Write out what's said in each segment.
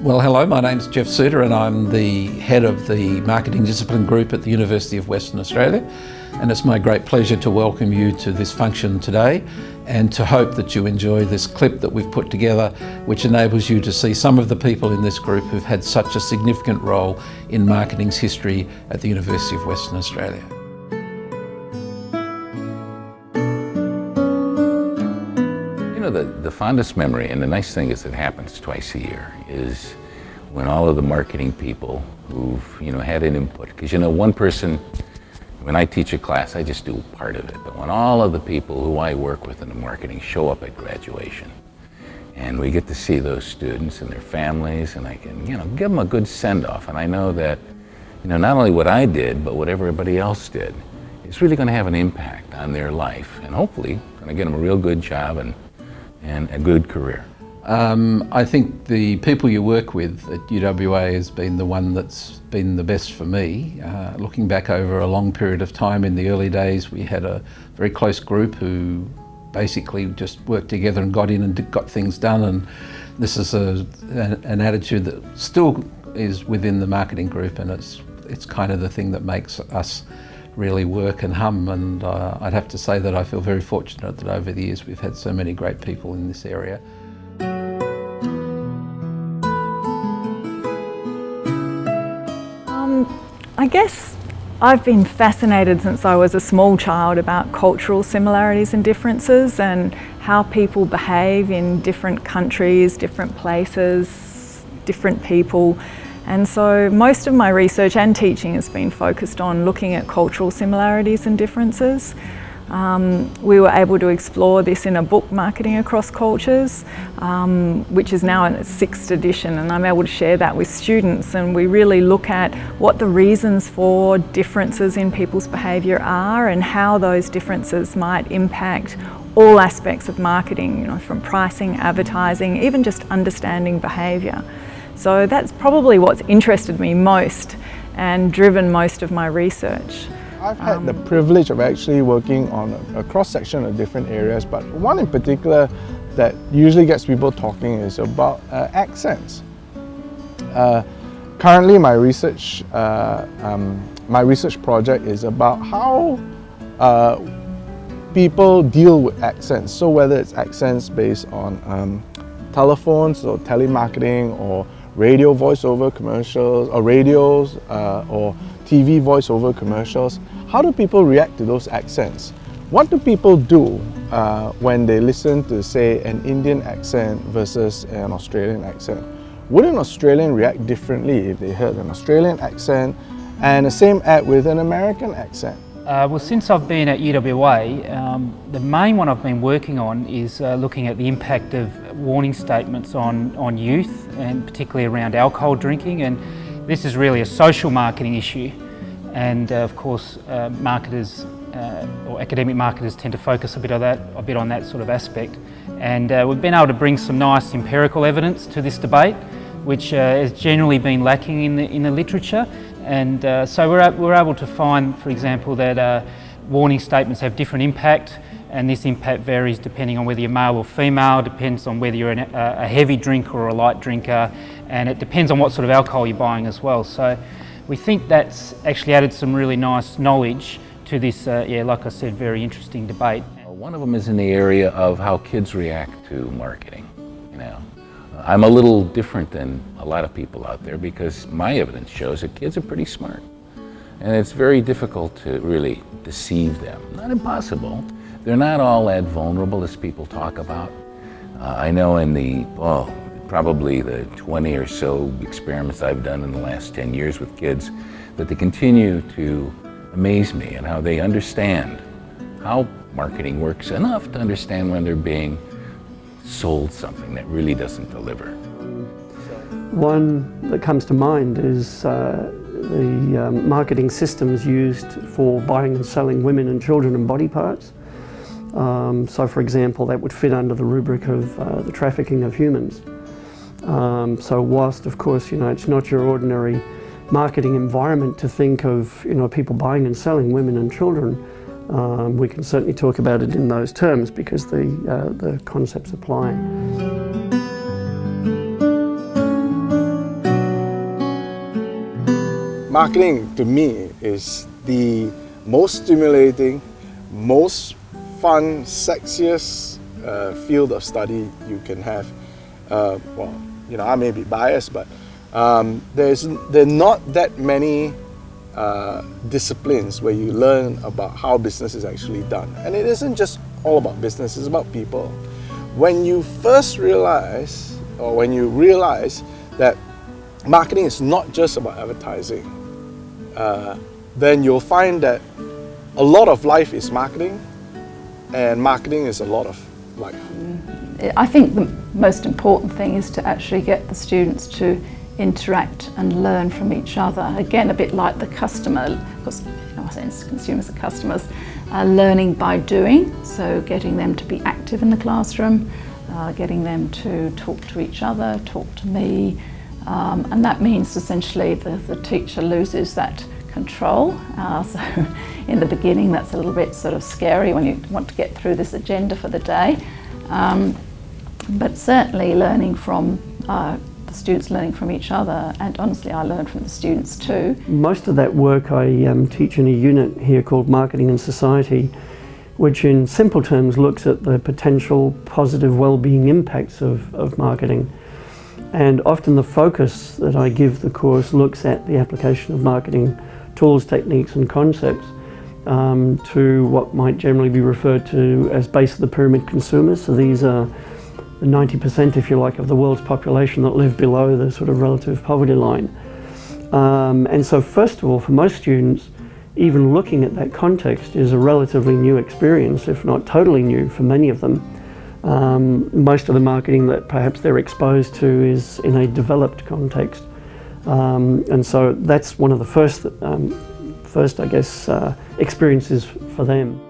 Well, hello, my name's Jeff Suter and I'm the head of the Marketing Discipline Group at the University of Western Australia, and it's my great pleasure to welcome you to this function today and to hope that you enjoy this clip that we've put together, which enables you to see some of the people in this group who've had such a significant role in marketing's history at the University of Western Australia. You know, the fondest memory, and the nice thing is it happens twice a year, is when all of the marketing people who've, had an input. Because, one person, when I teach a class, I just do part of it. But when all of the people who I work with in the marketing show up at graduation, and we get to see those students and their families, and I can, give them a good send-off. And I know that, not only what I did, but what everybody else did, it's really going to have an impact on their life. And hopefully, going to get them a real good job and a good career. I think the people you work with at UWA has been the one that's been the best for me. Looking back over a long period of time, in the early days we had a very close group who basically just worked together and got in and got things done, and this is an attitude that still is within the marketing group, and it's kind of the thing that makes us really work and hum, and I'd have to say that I feel very fortunate that over the years we've had so many great people in this area. I guess I've been fascinated since I was a small child about cultural similarities and differences and how people behave in different countries, different places, different people. And so most of my research and teaching has been focused on looking at cultural similarities and differences. We were able to explore this in a book, Marketing Across Cultures, which is now in its 6th edition, and I'm able to share that with students, and we really look at what the reasons for differences in people's behaviour are and how those differences might impact all aspects of marketing, from pricing, advertising, even just understanding behaviour. So that's probably what's interested me most and driven most of my research. I've had the privilege of actually working on a cross-section of different areas, but one in particular that usually gets people talking is about accents. Currently my research project is about how people deal with accents. So whether it's accents based on telephones or telemarketing or radio voiceover commercials or radios or TV voiceover commercials, how do people react to those accents? What do people do when they listen to, say, an Indian accent versus an Australian accent? Would an Australian react differently if they heard an Australian accent and the same ad with an American accent? Well, since I've been at UWA, the main one I've been working on is looking at the impact of warning statements on youth, and particularly around alcohol drinking. And this is really a social marketing issue. And of course, marketers or academic marketers tend to focus a bit on that sort of aspect. And we've been able to bring some nice empirical evidence to this debate, which has generally been lacking in the literature. And so we're able to find, for example, that warning statements have different impact, and this impact varies depending on whether you're male or female, depends on whether you're a heavy drinker or a light drinker, and it depends on what sort of alcohol you're buying as well. So we think that's actually added some really nice knowledge to this, like I said, very interesting debate. One of them is in the area of how kids react to marketing. I'm a little different than a lot of people out there because my evidence shows that kids are pretty smart. And it's very difficult to really deceive them. Not impossible. They're not all that vulnerable as people talk about. I know in probably the 20 or so experiments I've done in the last 10 years with kids, that they continue to amaze me and how they understand how marketing works enough to understand when they're being sold something that really doesn't deliver. One that comes to mind is the marketing systems used for buying and selling women and children and body parts. So for example, that would fit under the rubric of the trafficking of humans. So whilst of course, it's not your ordinary marketing environment to think of, people buying and selling women and children, we can certainly talk about it in those terms because the concepts apply. marketing to me is the most stimulating, most fun, sexiest field of study you can have. Well, you know, I may be biased, but there are not that many disciplines where you learn about how business is actually done. And it isn't just all about business, it's about people. When you first realize, or when you realize that marketing is not just about advertising, then you'll find that a lot of life is marketing, and marketing is a lot of life. I think the most important thing is to actually get the students to interact and learn from each other. Again, a bit like the customer, because in our sense consumers are customers, learning by doing, so getting them to be active in the classroom, getting them to talk to each other, talk to me, and that means essentially the teacher loses that control. So in the beginning that's a little bit sort of scary when you want to get through this agenda for the day, but certainly learning from the students learning from each other, and honestly I learn from the students too. Most of that work I teach in a unit here called Marketing and Society, which in simple terms looks at the potential positive well-being impacts of marketing. And often the focus that I give the course looks at the application of marketing tools, techniques and concepts to what might generally be referred to as base of the pyramid consumers. So these are the 90%, if you like, of the world's population that live below the sort of relative poverty line. And so first of all, for most students, even looking at that context is a relatively new experience, if not totally new for many of them. Most of the marketing that perhaps they're exposed to is in a developed context. And so that's one of the first I guess, experiences for them.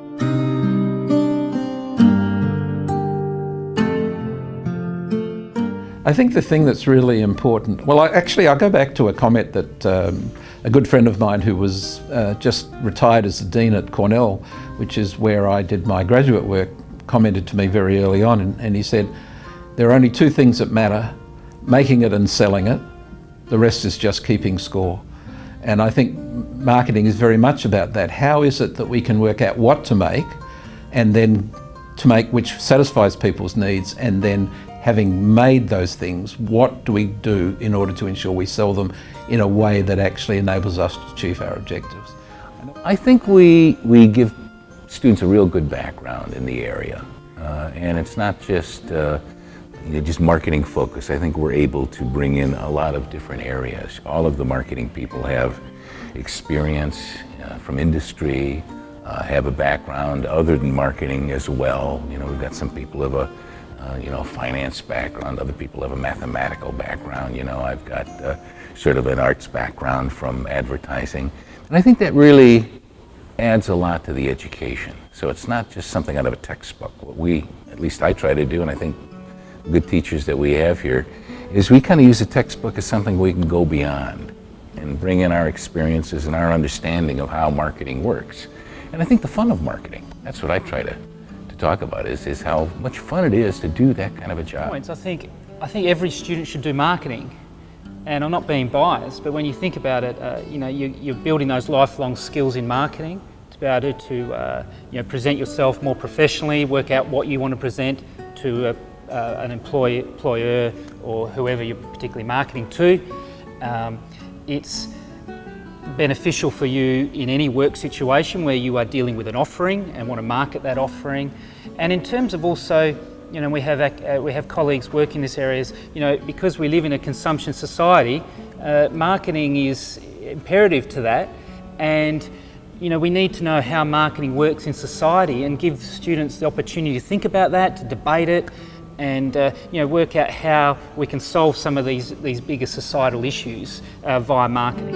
I think the thing that's really important, well, I'll go back to a comment that a good friend of mine who was just retired as the Dean at Cornell, which is where I did my graduate work, commented to me very early on, and he said, there are only two things that matter, making it and selling it. The rest is just keeping score. And I think marketing is very much about that. How is it that we can work out what to make, and then to make which satisfies people's needs, and then having made those things, what do we do in order to ensure we sell them in a way that actually enables us to achieve our objectives? I think we give students a real good background in the area, and it's not just just marketing focus. I think we're able to bring in a lot of different areas. All of the marketing people have experience from industry, have a background other than marketing as well. You know, we've got some people who have a finance background, other people have a mathematical background. You know, I've got sort of an arts background from advertising. And I think that really adds a lot to the education. So it's not just something out of a textbook. What at least I try to do, and I think good teachers that we have here, is we kind of use a textbook as something we can go beyond and bring in our experiences and our understanding of how marketing works. And I think the fun of marketing, that's what I try to talk about, is how much fun it is to do that kind of a job. I think every student should do marketing, and I'm not being biased, but when you think about it, you're building those lifelong skills in marketing to be able to present yourself more professionally, work out what you want to present to an employer or whoever you're particularly marketing to. It's beneficial for you in any work situation where you are dealing with an offering and want to market that offering. And in terms of also, we have colleagues work in this areas, because we live in a consumption society, marketing is imperative to that, and we need to know how marketing works in society and give students the opportunity to think about that, to debate it, and work out how we can solve some of these bigger societal issues via marketing.